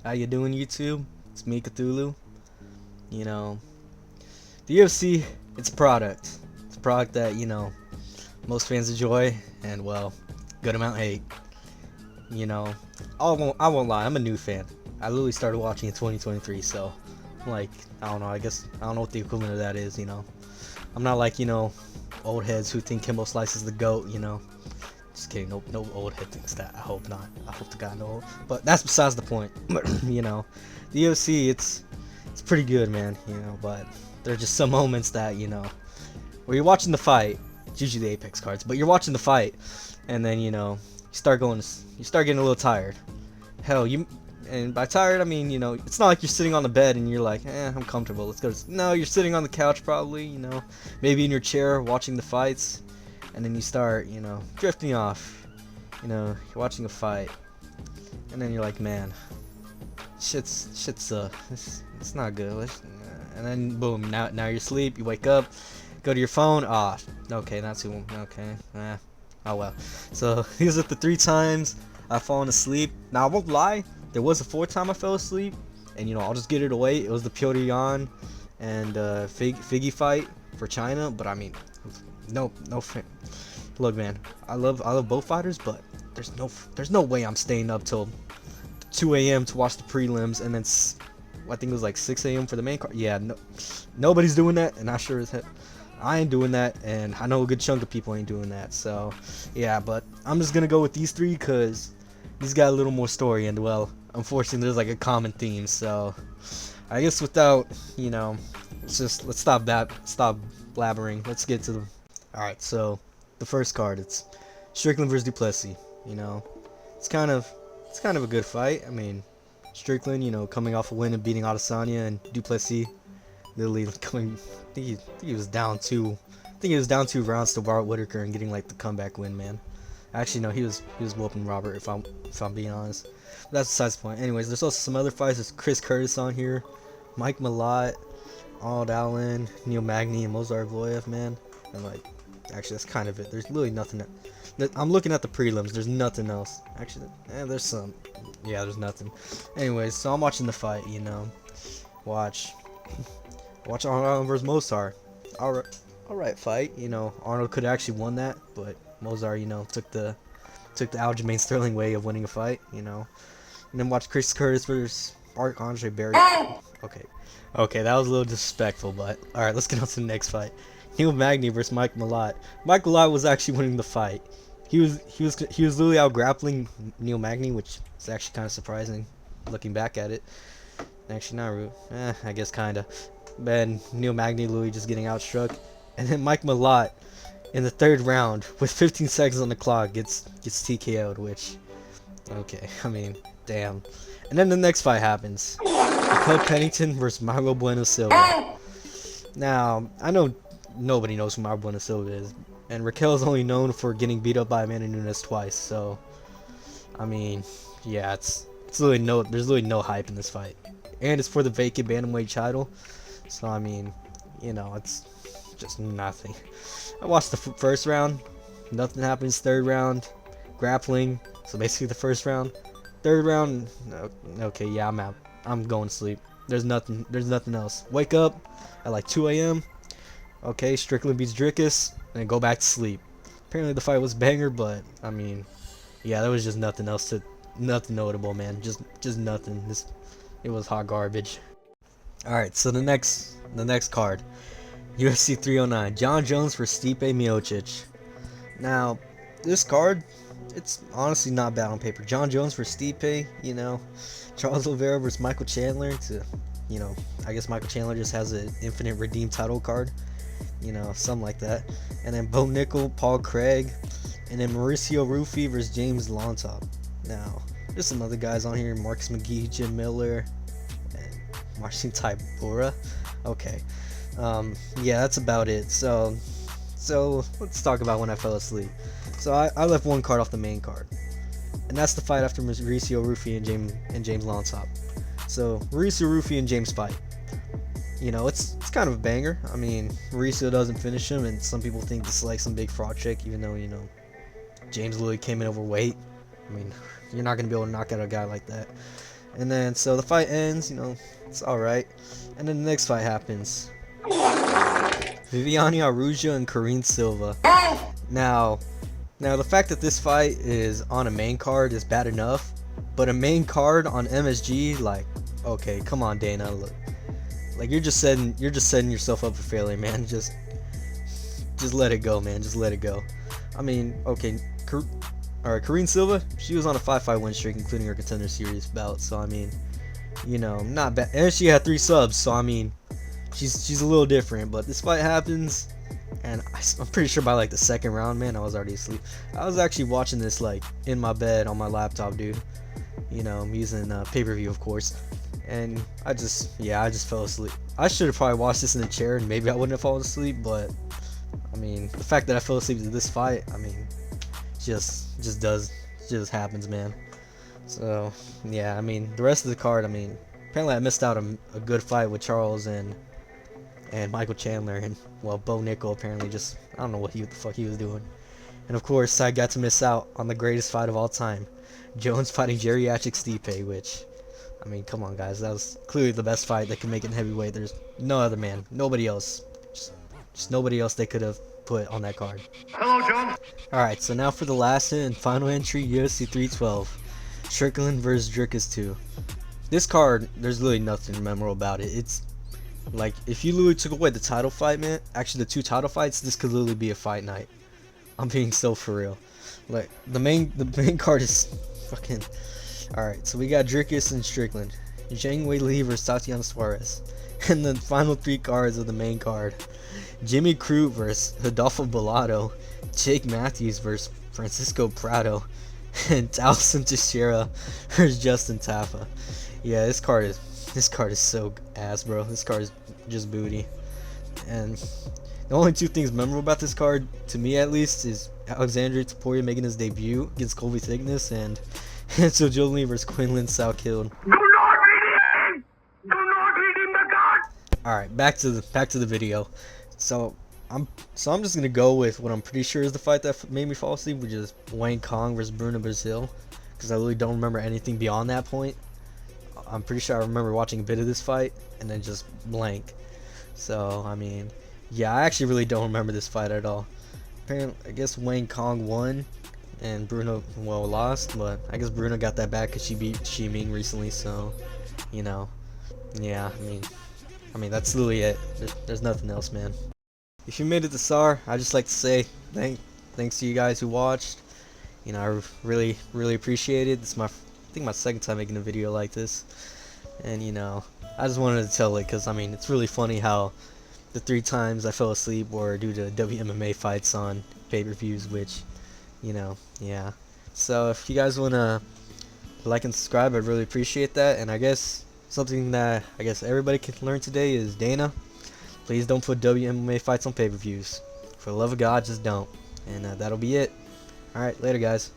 How you doing, YouTube? It's me, Cthulhu. You know, the UFC, it's a product. It's a product that, most fans enjoy and, well, good amount hate. You know, I won't lie, I'm a new fan. I literally started watching in 2023, so, like, I don't know, I guess, I don't know what the equivalent of that is. I'm not like, old heads who think Kimbo Slice is the GOAT. Just kidding. No old head thinks that. I hope not. I hope to God no. But that's besides the point. The UFC, it's pretty good, man. But there are just some moments that where you're watching the fight. It's usually the Apex cards, but you're watching the fight, and then you start you start getting a little tired. Hell, and by tired I mean it's not like you're sitting on the bed and you're like, I'm comfortable. Let's go. No, you're sitting on the couch probably. Maybe in your chair watching the fights. And then you start, drifting off. You're watching a fight, and then you're like, man, shit's it's not good. And then boom, now you're asleep. You wake up, go to your phone. Okay, not too. Okay, oh well. So these are the 3 times I've fallen asleep. Now I won't lie, there was a 4th time I fell asleep, and I'll just get it away. It was the Piotr Jan and Figgy fight for China, but I mean. No. Look, man, I love both fighters, but there's no way I'm staying up till 2 a.m. to watch the prelims, and then I think it was like 6 a.m. for the main card. Yeah, nobody's doing that, and I ain't doing that, and I know a good chunk of people ain't doing that. So, yeah, but I'm just gonna go with these 3 because these got a little more story, and well, unfortunately, there's like a common theme. So, I guess without let's stop blabbering. Let's get to the. Alright, so the first card, it's Strickland versus Duplessis. It's kind of a good fight. I mean, Strickland, coming off a win and beating Adesanya, and Duplessis literally coming. I think he was down 2. I think he was down 2 rounds to Robert Whittaker and getting like the comeback win, man. Actually, no, he was whooping Robert if I'm being honest. But that's besides the point. Anyways, there's also some other fights. There's Chris Curtis on here, Mike Malott, Arnold Allen, Neil Magny, and Mozart Evloev, man. And like. Actually, that's kind of it. There's literally nothing. I'm looking at the prelims. There's nothing else. Actually, there's some. Yeah, there's nothing. Anyways, so I'm watching the fight. Watch Arnold Allen versus Mozart. Alright fight. Arnold could have actually won that, but Mozart, took the Aljamain Sterling way of winning a fight. And then watch Chris Curtis versus Andre Barry. Okay, that was a little disrespectful, but all right, let's get on to the next fight. Neil Magny versus Mike Malott. Mike Malott was actually winning the fight. He was literally out grappling Neil Magny, which is actually kind of surprising, looking back at it. Actually, not. I guess kinda. Then Neil Magny literally just getting outstruck, and then Mike Malott in the 3rd round with 15 seconds on the clock gets TKO'd. Which, okay, I mean, damn. And then the next fight happens. Raquel Pennington versus Mauro Bueno Silva. Now, I know nobody knows who Mauro Bueno Silva is, and Raquel is only known for getting beat up by Amanda Nunes twice. So, I mean, yeah, there's literally no hype in this fight, and it's for the vacant bantamweight title. So I mean, it's just nothing. I watched the first round, nothing happens. 3rd round, grappling. So basically the first round. 3rd round, okay, yeah, I'm out. I'm going to sleep. There's nothing else. Wake up at like 2 a.m. Okay, Strickland beats Dricus, and then go back to sleep. Apparently the fight was banger, but I mean, yeah, there was just nothing notable, man. Just nothing. It was hot garbage. All right, so the next card, UFC 309, John Jones for Stipe Miocic. Now, this card, it's honestly not bad on paper. John Jones for Stipe, Charles Oliveira versus Michael Chandler. I guess Michael Chandler just has an infinite redeem title card. Something like that. And then Bo Nickel, Paul Craig, and then Mauricio Rufy versus James Lontop. Now, there's some other guys on here: Marcus McGee, Jim Miller, and Marcin Tybura. Okay, yeah, that's about it. So let's talk about when I fell asleep. So I left one card off the main card, and that's the fight after Mauricio Rufy and James Lontop. So Mauricio Rufy and James fight. It's kind of a banger. I mean, Mauricio doesn't finish him, and some people think this is like some big fraud trick, even though, James literally came in overweight. I mean, you're not going to be able to knock out a guy like that. And then so the fight ends, you know, it's alright. And then the next fight happens. Viviane Araújo and Karine Silva. Now the fact that this fight is on a main card is bad enough, but a main card on MSG, like, okay, come on, Dana, look, like you're just setting yourself up for failure, man. Just let it go, man. Just let it go. I mean, okay, alright, Karine Silva, she was on a 5-fight win streak, including her Contender Series bout. So I mean, you know, not bad, and she had 3 subs. So I mean, she's a little different. But this fight happens, and I'm pretty sure by like the second round, man, I was already asleep. I was actually watching this like in my bed on my laptop, dude. You know, I'm using pay-per-view, of course. And I just fell asleep. I should have probably watched this in the chair, and maybe I wouldn't have fallen asleep. But I mean, the fact that I fell asleep to this fight, I mean, just happens, man. So yeah, I mean, the rest of the card, I mean, apparently I missed out on a good fight with Charles and Michael Chandler, and well, Bo Nickel apparently just, I don't know what the fuck he was doing. And of course, I got to miss out on the greatest fight of all time, Jones fighting Geriatric Stipe, which, I mean, come on, guys, that was clearly the best fight that could make it in heavyweight. There's no other man, nobody else, just nobody else they could have put on that card. Hello, Jones. Alright, so now for the last and final entry, UFC 312, Strickland vs. Dricus 2. This card, there's really nothing memorable about it. It's like, if you literally took away the title fight, man, actually the 2 title fights, this could literally be a fight night. I'm being so for real. Like, the main card is fucking... Alright, so we got Dricus and Strickland, Zhang Weili vs. Tatiana Suarez, and the final 3 cards of the main card, Jimmy Crute vs. Rodolfo Bellato, Jake Matthews vs. Francisco Prado, and Dalson Teixeira vs. Justin Tafa. Yeah, this card is so ass, bro. This card is just booty. And the only 2 things memorable about this card, to me at least, is Alexandre Topuria making his debut against Colby Thickness, and so Jolene vs. Quinlan Salkild. Do not read him! Do not read him the card! Alright, back to the video. So I'm just gonna go with what I'm pretty sure is the fight that made me fall asleep, which is Wayne Kong versus Bruno Brazil, because I really don't remember anything beyond that point. I'm pretty sure I remember watching a bit of this fight and then just blank. So I mean, yeah, I actually really don't remember this fight at all. Apparently, I guess Wayne Kong won and Bruno, well, lost, but I guess Bruno got that back because she beat Shi Ming recently. So, you know, yeah, I mean that's literally it. There's nothing else, man. If you made it this far, I'd just like to say thanks to you guys who watched. You know, I really appreciate it. This is I think my second time making a video like this, and you know, I just wanted to tell it because I mean, it's really funny how the 3 times I fell asleep were due to WMMA fights on pay-per-views, which, you know, yeah. So if you guys wanna like and subscribe, I'd really appreciate that. And I guess something that I guess everybody can learn today is, Dana, please don't put WMMA fights on pay-per-views. For the love of God, just don't. And that'll be it. Alright, later guys.